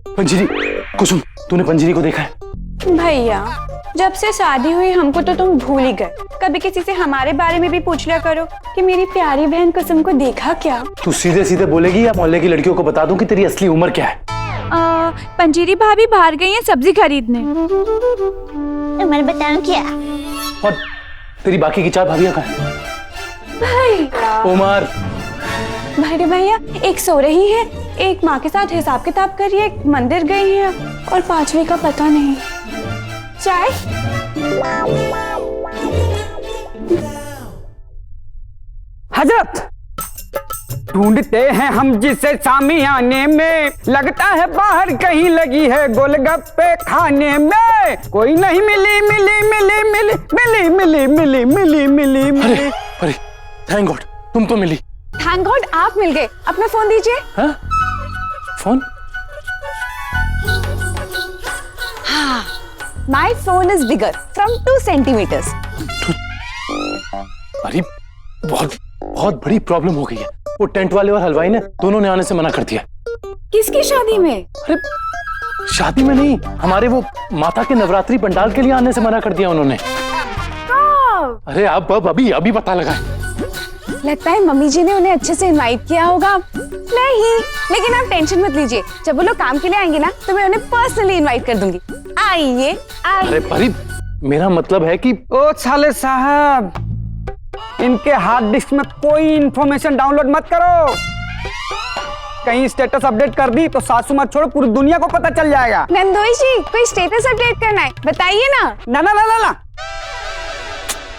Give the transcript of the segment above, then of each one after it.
पंजीरी, कुसुम, तूने पंजीरी को देखा है? भैया, जब से शादी हुई हमको तो तुम भूल ही गए। कभी किसी से हमारे बारे में भी पूछ लिया करो कि मेरी प्यारी बहन कुसुम को देखा क्या। तू सीधे सीधे बोलेगी या मोहल्ले की लड़कियों को बता दूं कि तेरी असली उम्र क्या है? पंजीरी भाभी बाहर गई हैं सब्जी खरीदने। मैं बताऊं क्या? और तेरी बाकी की 4 भाभियां कहाँ हैं? भैया, उमर, भैया, एक सो रही है, एक माँ के साथ हिसाब किताब कर रही है, एक मंदिर गई है और 5वीं का पता नहीं। चाय? हजरत, ढूंढते हैं हम जिसे सामियाने में, लगता है बाहर कहीं लगी है गोलगप्पे खाने में। कोई नहीं मिली मिली मिली मिली मिली मिली मिली मिली मिली मिली। अरे अरे, थैंक गॉड तुम तो मिली। थैंक गॉड आप मिल गए। अपना फोन दीजिए। हाँ? फोन? हाँ, my phone is bigger from 2 centimetres. अरे बहुत बहुत बड़ी प्रॉब्लम हो गई है। वो टेंट वाले और हलवाई ने दोनों ने आने से मना कर दिया। किसकी शादी में? अरे शादी में नहीं, हमारे वो माता के नवरात्रि पंडाल के लिए आने से मना कर दिया उन्होंने। अरे अब अभी पता लगा। लगता है मम्मी जी ने उन्हें अच्छे से इनवाइट किया होगा। नहीं, लेकिन आप टेंशन मत लीजिए, जब वो लोग काम के लिए आएंगे ना तो मैं उन्हें पर्सनली इनवाइट कर दूंगी। आइए आइए। अरे परी, मेरा मतलब है कि ओ साले साहब, इनके हार्ड डिस्क में कोई इंफॉर्मेशन डाउनलोड मत करो। कहीं स्टेटस अपडेट कर दी तो सासू मत छोड़ो, पूरी दुनिया को पता चल जाएगा। नंदोई जी, कोई स्टेटस अपडेट करना है बताइए ना। ना ना ना ना ना,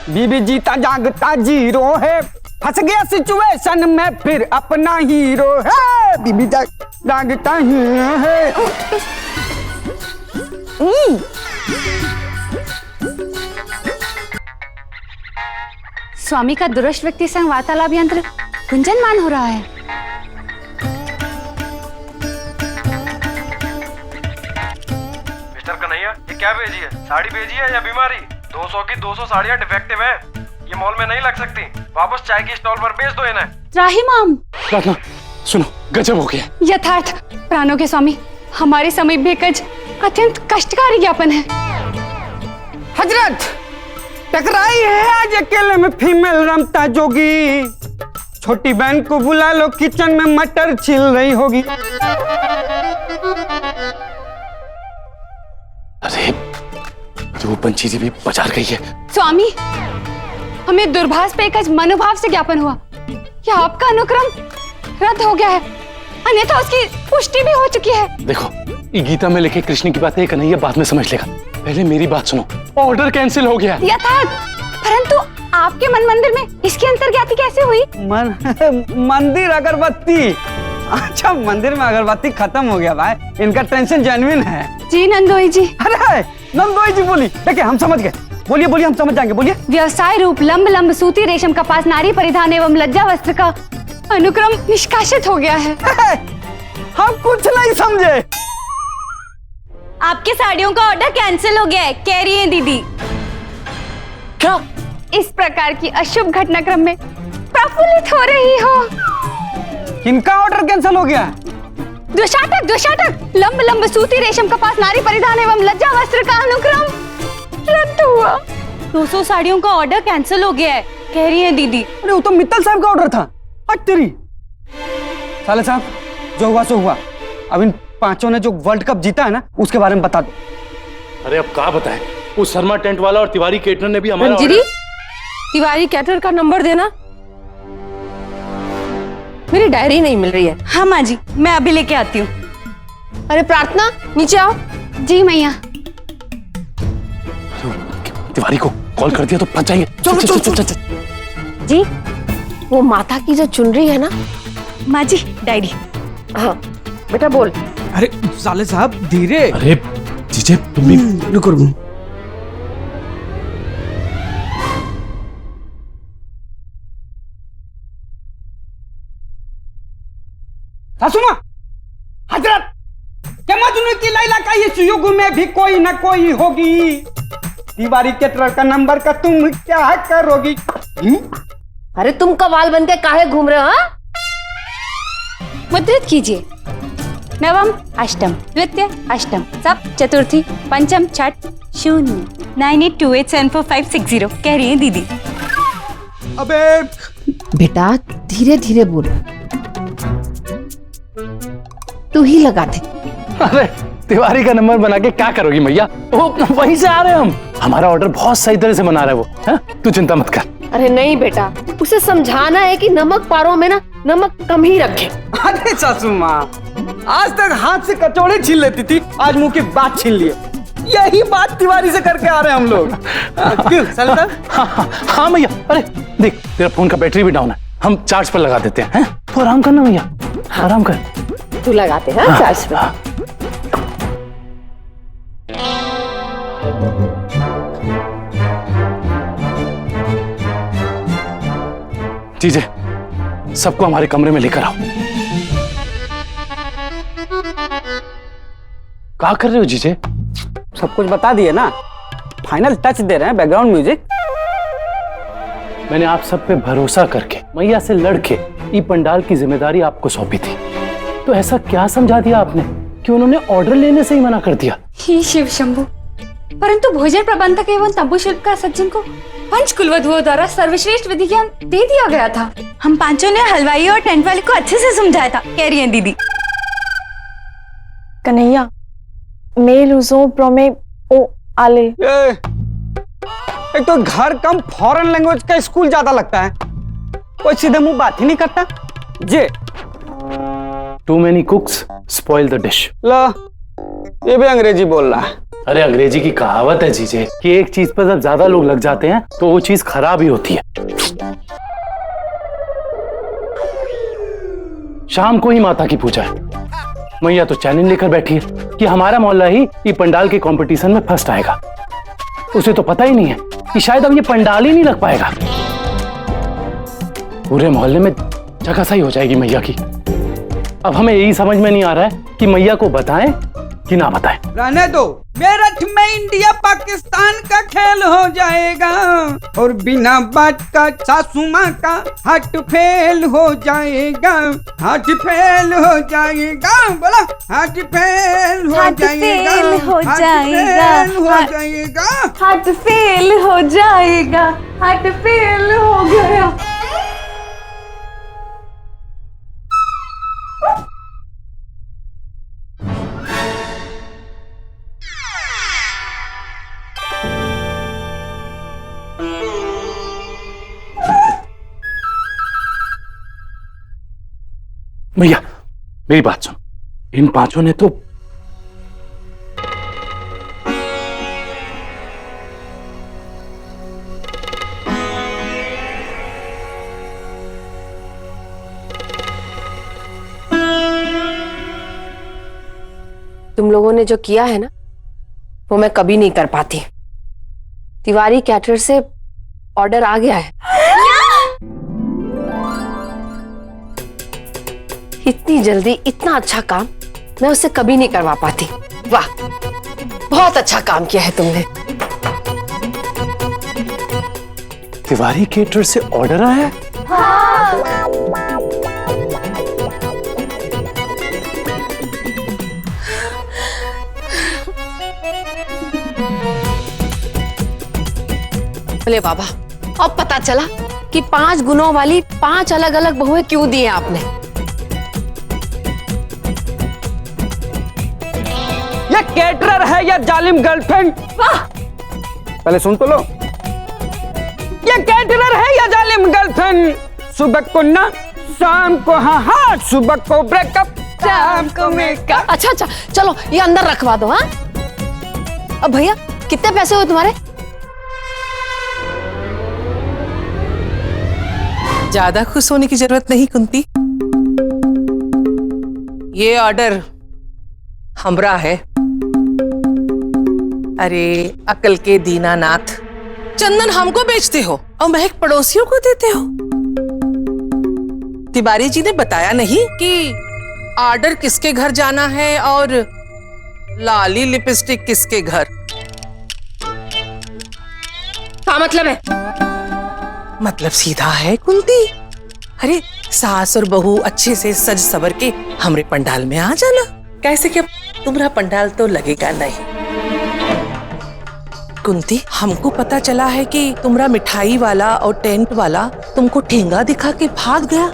बीबी जीता जागता जीरो है, फंस गया सिचुएशन में फिर अपना हीरो है। बीबी जागता हीरो है। स्वामी का दुरुस्त व्यक्ति संग वार्तालाप यंत्र गुंजनमान हो रहा है। मिस्टर कन्हैया, ये क्या भेजी है? साड़ी भेजी है या बीमारी? 200 की 200 साड़ियाँ डिफेक्टिव हैं। ये मॉल में नहीं लग सकती। वापस चाय की स्टॉल पर बेच दो इन्हें। त्राहिमाम, प्रार्थना सुनो, गजब हो गया। यथार्थ प्राणों के स्वामी, हमारे समय बेकज अत्यंत कष्टकारी ज्ञापन है। हजरत, टकराई है आज अकेले में फीमेल रमता जोगी। छोटी बहन को बुला लो, किचन में मटर छिल रही होगी। अरे वो पंचीजी भी बाजार गई है। स्वामी, हमें दूरभाष पे एकज मनोभाव से ज्ञापन हुआ कि आपका अनुक्रम रद्द हो गया है, अन्यथा उसकी पुष्टि भी हो चुकी है। देखो, ये गीता में लिखे कृष्ण की बात है, कन्हैया बाद में समझ लेगा। पहले मेरी बात सुनो, ऑर्डर कैंसिल हो गया। यथार्थ, परंतु आपके मन मंदिर में इसकी अंतर्ज्ञाति कैसे हुई? मंदिर अगरबत्ती। अच्छा, मंदिर में अगरबत्ती खत्म हो गया भाई, इनका टेंशन जेन्युइन है। जी नंदोई जी। अरे नंदोई जी बोली, देखिए हम समझ गए। बोलिए बोलिए, हम समझ जाएंगे, बोलिए। व्यवसाय रूप लंब लंब सूती रेशम कपास नारी परिधान एवं लज्जा वस्त्र का अनुक्रम निष्कासित हो गया है। हम कुछ नहीं समझे। आपके साड़ियों का ऑर्डर कैंसिल हो गया है, कह रही है दीदी। क्या? इस प्रकार की अशुभ घटनाक्रम में प्रफुल्लित हो रही हो। इनका ऑर्डर कैंसिल हो गया? द्विशाटक लंब लंब सूती रेशम कपास नारी परिधान एवं लज्जा वस्त्र का अनुक्रम रद्द हुआ। 200 साड़ियों का ऑर्डर कैंसिल हो गया है, कह रही है दीदी। अरे वो तो मित्तल साहब का ऑर्डर था। तेरी साले साहब, जो हुआ सो हुआ। अब इन 5 ने जो वर्ल्ड कप जीता है ना, उसके बारे में बता दो। अरे अब क्या बताएं, वो शर्मा टेंट वाला और तिवारी केटरर ने भी हमारा मंजीरी, तिवारी कैटरर का नंबर देना। मेरी डायरी नहीं मिल रही है। हाँ माँ जी, मैं अभी लेके आती हूँ। अरे प्रार्थना, नीचे आओ। जी मैया। तिवारी को कॉल कर दिया तो फंस जाएंगे। चल। जी, वो माता की जो चुनरी है ना। माँ जी, डायरी। हाँ बेटा बोल। अरे साले साहब धीरे। अरे जीजे तुम भी रुको। सासू माँ, हजरत, क्या मजनू की लैला का इस युग में भी कोई न कोई होगी। तिवारी कैटरर का नंबर का तुम क्या करोगी? अरे तुम कवाल बन के काहे घूम रहे हो? मुद्रित कीजिए। नवम अष्टम द्वितीय अष्टम सप्त चतुर्थी पंचम छठ 098287456 कह रही है दीदी। अबे बेटा धीरे धीरे बोल, तू ही लगा दे। अरे तिवारी का नंबर बना के क्या करोगी मैया? वो वहीं से आ रहे हैं हम। हमारा ऑर्डर बहुत सही तरह से बना रहा है वो, है? तू चिंता मत कर। अरे नहीं बेटा, उसे समझाना है कि नमक पारों में ना नमक कम ही रखे। अरे सासू माँ, आज तक हाथ से कचौड़े छीन लेती थी, आज मुंह की बात छीन लिए। यही बात तिवारी से करके आ रहे हैं हम लोग। क्यों सलता? हाँ मैया। अरे देख तेरा फोन का बैटरी भी डाउन है, हम चार्ज पर लगा देते हैं। तो आराम करना मैया, आराम कर। तू लगाते हैं चार्ज पे। जीजे सबको हमारे कमरे में लेकर आओ। क्या कर रहे हो जीजे? सब कुछ बता दिए ना, फाइनल टच दे रहे हैं, बैकग्राउंड म्यूजिक। मैंने आप सब पे भरोसा करके मैया से लड़के ई पंडाल की जिम्मेदारी आपको सौंपी थी, तो ऐसा क्या समझा दिया आपने कि उन्होंने ऑर्डर लेने से ही मना कर दिया? ही शिव शंभु, परंतु भोजन प्रबंधक एवं तंबू शिल्पकार सज्जन को पंचकुलवधुओं द्वारा सर्वश्रेष्ठ विधि ज्ञान दे दिया गया था। हम पांचों ने हलवाई और टेंट वाले को अच्छे से समझाया था, कह रही है दीदी। कन्हैया, मेल उजो प्रोमे ओ आले। एक तो घर कम फॉरेन लैंग्वेज का स्कूल ज्यादा लगता है, कोई सीधे मुंह बात ही नहीं करता। जे too many cooks spoil the dish. ला, ये भी अंग्रेजी बोल रहा है। अरे अंग्रेजी की कहावत है जीजे कि एक चीज पर जब ज्यादा लोग लग जाते हैं तो वो चीज खराब ही होती है। शाम को ही माता की पूजा है, मैया तो चैलेंज लेकर बैठी है कि हमारा मोहल्ला ही ये पंडाल के कंपटीशन में फर्स्ट आएगा। उसे तो पता ही नहीं है कि शायद अब ये पंडाल ही नहीं लग पाएगा। पूरे मोहल्ले में जगह सही हो जाएगी मैया की। अब हमें यही समझ में नहीं आ रहा है कि मैया को बताएं कि ना बताएं। रहने दो, मेरठ में इंडिया पाकिस्तान का खेल हो जाएगा और बिना बात का सासू माँ का हार्ट फेल हो जाएगा। हार्ट फेल हो जाएगा, बोला हार्ट फेल हो जाएगा, हो जाएगा, हार्ट फेल हो जाएगा, हार्ट फेल हो गया। भैया मेरी बात सुन, इन पांचों ने तो तुम लोगों ने जो किया है ना, वो मैं कभी नहीं कर पाती। तिवारी कैटरर से ऑर्डर आ गया है। इतनी जल्दी इतना अच्छा काम मैं उससे कभी नहीं करवा पाती। वाह, बहुत अच्छा काम किया है तुमने। तिवारी केटर से ऑर्डर आया है? बोले बाबा, अब पता चला कि 5 गुणों वाली 5 अलग अलग बहुएं क्यों दी हैं आपने। ये केटरर है या जालिम गर्लफ्रेंड? पहले सुन तो लो, ये केटरर है या जालिम गर्लफ्रेंड? सुबह को ना, शाम को हाँ हाँ, सुबह को ब्रेकअप, शाम को मेकअप। अच्छा अच्छा, चलो ये अंदर रखवा दो। हाँ, अब भैया कितने पैसे हुए तुम्हारे? ज्यादा खुश होने की जरूरत नहीं कुंती, ये ऑर्डर हमरा है। अरे अकल के दीनानाथ, चंदन हमको बेचते हो और महक पड़ोसियों को देते हो। तिवारी जी ने बताया नहीं कि ऑर्डर किसके घर जाना है और लाली लिपस्टिक किसके घर। क्या मतलब है? मतलब सीधा है कुंती। अरे सास और बहू अच्छे से सज सवर के हमरे पंडाल में आ जाना। कैसे कि अब तुम्हारा पंडाल तो लगेगा नहीं। कुंती, हमको पता चला है कि तुम्हारा मिठाई वाला और टेंट वाला तुमको ठेंगा दिखा के भाग गया।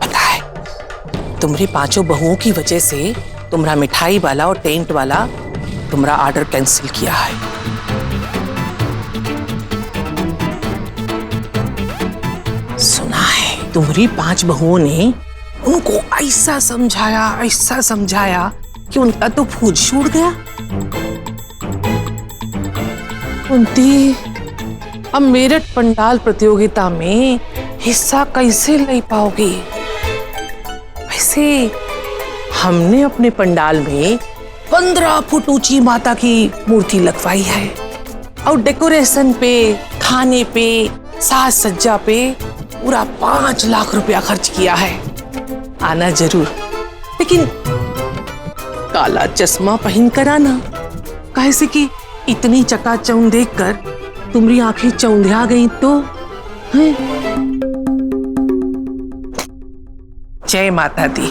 पता है, तुम्हारी 5 बहुओं की वजह से तुम्हारा मिठाई वाला और टेंट वाला तुम्हारा ऑर्डर कैंसिल किया है। सुना है तुम्हारी 5 बहुओं ने उनको ऐसा समझाया कि उनका तो फूज छूट गया। कुंती, अब मेरठ पंडाल प्रतियोगिता में हिस्सा कैसे ले पाओगी? वैसे हमने अपने पंडाल में 15 फुट ऊंची माता की मूर्ति लगवाई है और डेकोरेशन पे, खाने पे, साज सज्जा पे पूरा 5 लाख रुपया खर्च किया है। आना जरूर, लेकिन काला चश्मा पहन कर आना, कैसे कि इतनी चकाचौंध देखकर तुम्हारी आंखें चौंधिया गई तो। जय माता दी।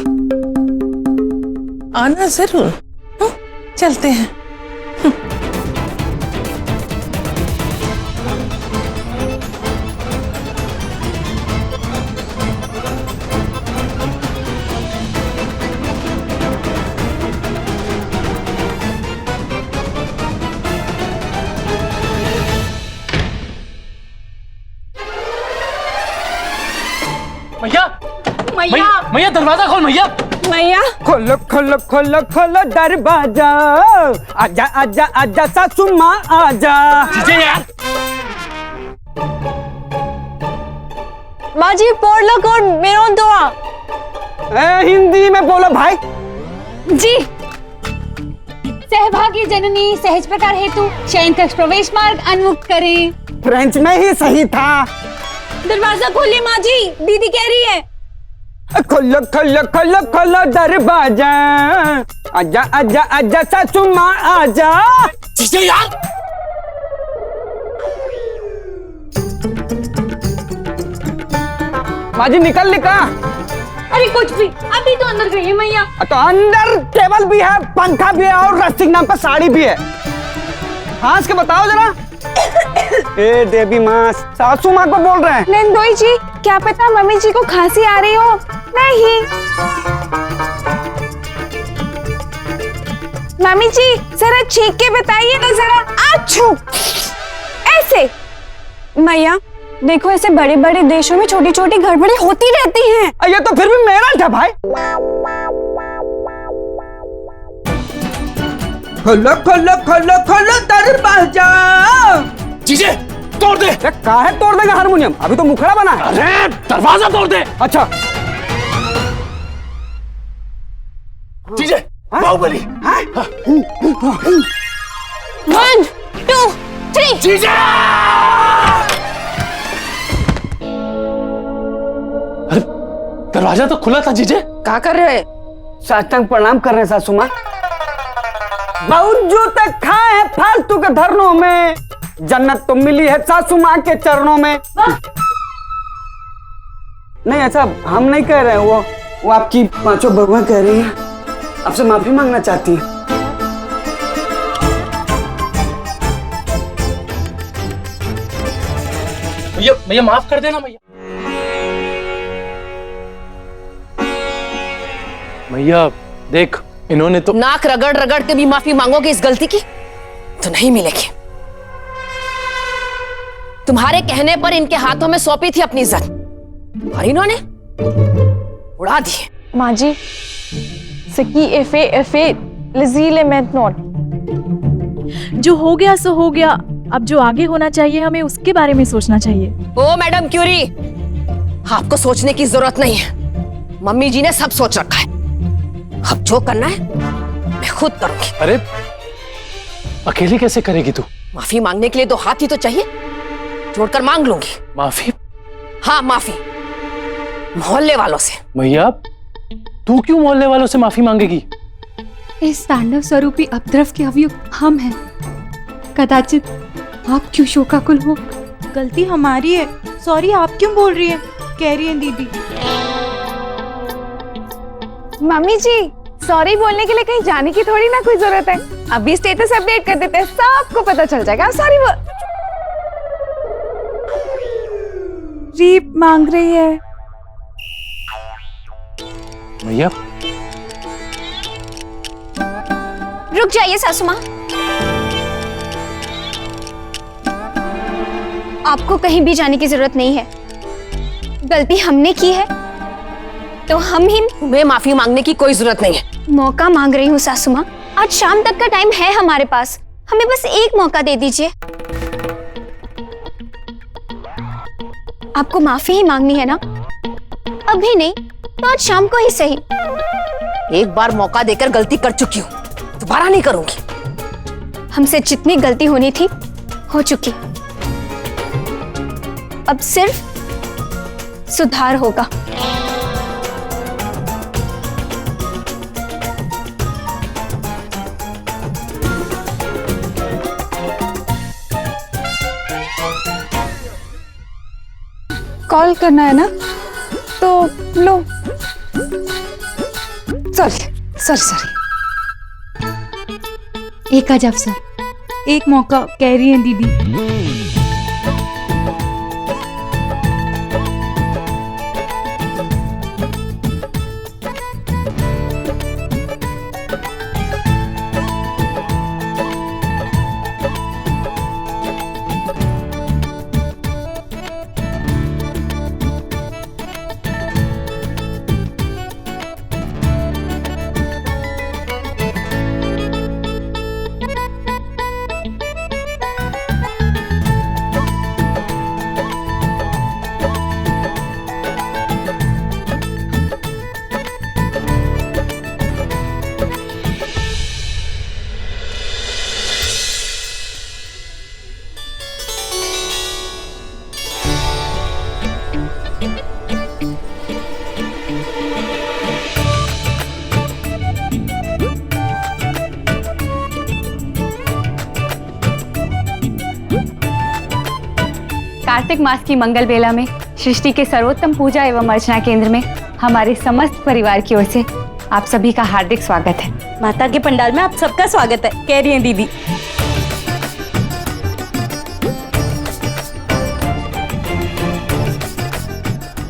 आना जरूर। चलते हैं। मैया, मैया दरवाजा खोल मैया। मैया खोलो खोलो खोलो खोलो दरवाजा, आजा आजा आजा सासू माँ आजा। जीजे यार, माँ जी पोड़ लो कोड मेरो दुआ। हिंदी में बोलो भाई। जी। सहभागी जननी सहज प्रकार हेतु शयन कक्ष प्रवेश मार्ग उन्मुक्त करें। फ्रेंच में ही सही था। दरवाजा खोलिए माँ जी, दीदी कह रही है। खोलो खोलो खोलो खोलो दरवाजा, आजा आजा आजा सासू माँ आजा। जीजे यार, माँ जी निकल निका। अरे कुछ भी, अभी तो अंदर गई है मैया। तो अंदर टेबल भी है, पंखा भी है और रस्तिक नाम का साड़ी भी है। हंस के बताओ जरा। ए देवी माँ, सासू माँ को बोल रहे हैं। नंदोई जी, क्या पता मम्मी जी को खांसी आ रही हो। नहीं मम्मी जी, जरा छींक के बताइए ना जरा। आछू ऐसे। मैया देखो, ऐसे बड़े बड़े देशों में छोटी छोटी गड़बड़ी होती रहती हैं। ये तो फिर भी मेरा था भाई। खोलो खोलो खोलो खोलो दरवाजा। जीजे तोड़ दे। काहे तोड़ देगा हारमोनियम? अभी तो मुखड़ा बना है। अरे दरवाजा तोड़ दे। अच्छा जीजे, बाहुबली। 1 2 3। जीजे, अरे दरवाजा तो खुला था जीजे। क्या कर रहे हैं? साष्टांग प्रणाम कर रहे हैं सासू माँ। बहुत जो तक खाए हैं फालतू के धरनों में, जन्नत तो मिली है सासू माँ के चरणों में। नहीं ऐसा हम नहीं कह रहे हैं, वो आपकी 5 बहुएं कह रही हैं, आपसे माफी मांगना चाहती हैं। भैया भैया माफ कर देना भैया। भैया देख, इन्होंने तो नाक रगड़ रगड़ के भी माफी मांगोगे इस गलती की तो नहीं मिलेगी। तुम्हारे कहने पर इनके हाथों में सौंपी थी अपनी इज्जत और इन्होंने उड़ा दी। माँ जी, सकी एफे लजीले मेंटनॉट। जो हो गया सो हो गया, अब जो आगे होना चाहिए हमें उसके बारे में सोचना चाहिए। ओ मैडम क्यूरी, आपको सोचने की जरूरत नहीं है, मम्मी जी ने सब सोच रखा है। अब जो करना है मैं खुद करूंगी। अरे अकेली कैसे करेगी तू? माफी मांगने के लिए 2 हाथ ही तो चाहिए, जोड़कर मांग लूंगी। माफी? हाँ माफी, मोहल्ले वालों से। भैया तू क्यों मोहल्ले वालों से माफी मांगेगी? इस तांडव स्वरूपी अपद्रव के अवयव हम हैं। कदाचित आप क्यों शोकाकुल हो? गलती हमारी है, सॉरी। आप क्यों बोल रही है? कह रही हैं दीदी। मम्मी जी सॉरी बोलने के लिए कहीं जाने की थोड़ी ना कोई जरूरत है, अभी स्टेटस अपडेट कर देते हैं, सबको पता चल जाएगा। सॉरी बोल। रीप मांग रही है। मैया रुक जाइए सासू माँ, आपको कहीं भी जाने की जरूरत नहीं है। गलती हमने की है तो हम ही। तुम्हें माफी मांगने की कोई जरूरत नहीं है। मौका मांग रही हूँ सासू माँ, आज शाम तक का टाइम है हमारे पास, हमें बस एक मौका दे दीजिए। आपको माफी ही मांगनी है ना? अभी नहीं तो आज शाम को ही सही। एक बार मौका देकर गलती कर चुकी हूँ, दोबारा नहीं करूंगी। हमसे जितनी गलती होनी थी हो चुकी, अब सिर्फ सुधार होगा। कॉल करना है ना तो लो। सॉरी। एक आज अवसर, एक मौका कह रही हैं दीदी। कार्तिक मास की मंगल बेला में सृष्टि के सर्वोत्तम पूजा एवं अर्चना केंद्र में हमारे समस्त परिवार की ओर से आप सभी का हार्दिक स्वागत है। माता के पंडाल में आप सबका स्वागत है, कह रही हैं दीदी।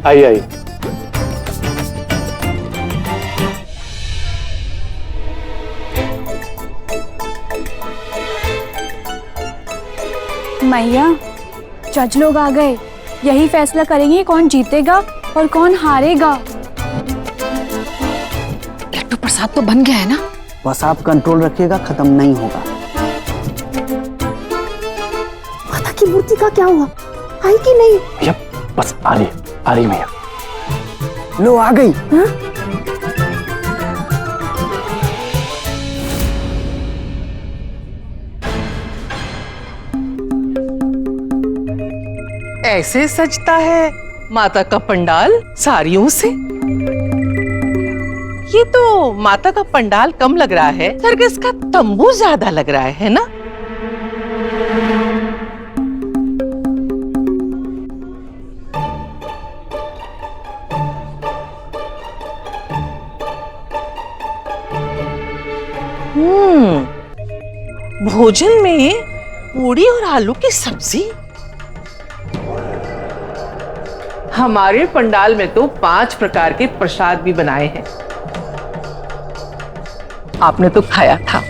आइए। मैया जज लोग आ गए, यही फैसला करेंगे कौन जीतेगा और कौन हारेगा। लट्टू प्रसाद तो बन गया है ना? बस आप कंट्रोल रखिएगा, खत्म नहीं होगा। माता की मूर्ति का क्या हुआ, आई कि नहीं? भैया बस आ रही भैया। लो आ गई। ऐसे सजता है माता का पंडाल साड़ियों से? ये तो माता का पंडाल कम लग रहा है, सर्कस का तंबू ज्यादा लग रहा है ना? भोजन में पूरी और आलू की सब्जी। हमारे पंडाल में तो 5 प्रकार के प्रसाद भी बनाए हैं, आपने तो खाया था।